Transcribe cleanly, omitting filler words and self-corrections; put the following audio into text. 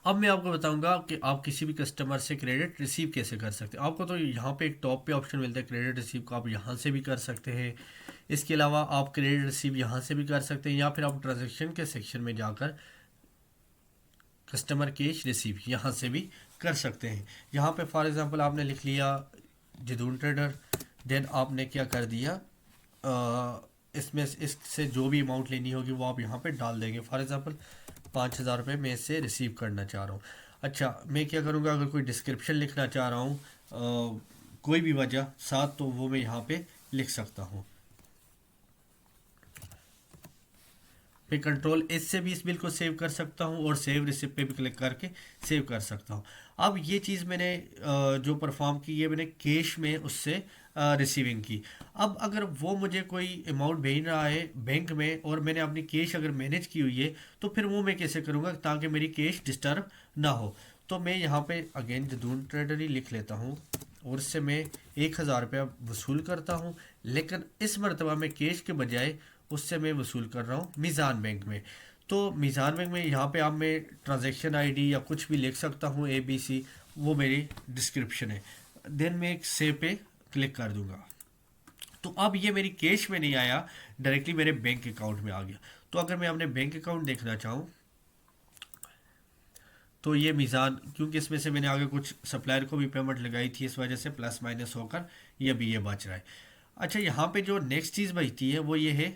अब मैं आपको बताऊंगा कि आप किसी भी कस्टमर से क्रेडिट रिसीव कैसे कर सकते हैं। आपको तो यहाँ पे एक टॉप पे ऑप्शन मिलता है क्रेडिट रिसीव का, आप यहाँ से भी कर सकते हैं। इसके अलावा आप क्रेडिट रिसीव यहाँ से भी कर सकते हैं, या फिर आप ट्रांजेक्शन के सेक्शन में जाकर कस्टमर कैश रिसीव यहाँ से भी कर सकते हैं। यहाँ पे फॉर एग्जांपल आपने लिख लिया जदून ट्रेडर, देन आपने क्या कर दिया, इसमें इससे जो भी अमाउंट लेनी होगी वो आप यहाँ पे डाल देंगे। फॉर एग्जांपल 5,000 रुपये मैं इससे रिसीव करना चाह रहा हूँ। अच्छा, मैं क्या करूँगा, अगर कोई डिस्क्रिप्शन लिखना चाह रहा हूँ कोई भी वजह साथ, तो वो मैं यहाँ पे लिख सकता हूँ। मैं कंट्रोल एस से भी इस बिल को सेव कर सकता हूँ और सेव रिसिप्ट पे भी क्लिक करके सेव कर सकता हूँ। अब ये चीज़ मैंने जो परफॉर्म की है मैंने कैश में उससे रिसीविंग की। अब अगर वो मुझे कोई अमाउंट भेज रहा है बैंक में और मैंने अपनी कैश अगर मैनेज की हुई है, तो फिर वो मैं कैसे करूँगा ताकि मेरी कैश डिस्टर्ब ना हो। तो मैं यहाँ पे अगेन जदून ट्रेडर ही लिख लेता हूँ और इससे मैं 1,000 रुपया वसूल करता हूँ। लेकिन इस मरतबा मैं कैश के बजाय उससे मैं वसूल कर रहा हूँ मीज़ान बैंक में। तो मीज़ान बैंक में यहाँ पे आप मैं ट्रांजैक्शन आईडी या कुछ भी लिख सकता हूँ ABC, वो मेरी डिस्क्रिप्शन है। देन मैं एक सेव पे क्लिक कर दूंगा। तो अब ये मेरी कैश में नहीं आया, डायरेक्टली मेरे बैंक अकाउंट में आ गया। तो अगर मैं अपने बैंक अकाउंट देखना चाहूँ तो ये मीज़ान, क्योंकि इसमें से मैंने आगे कुछ सप्लायर को भी पेमेंट लगाई थी, इस वजह से प्लस माइनस होकर ये भी ये बच रहा है। अच्छा, यहाँ पे जो नेक्स्ट चीज़ बचती है वो ये है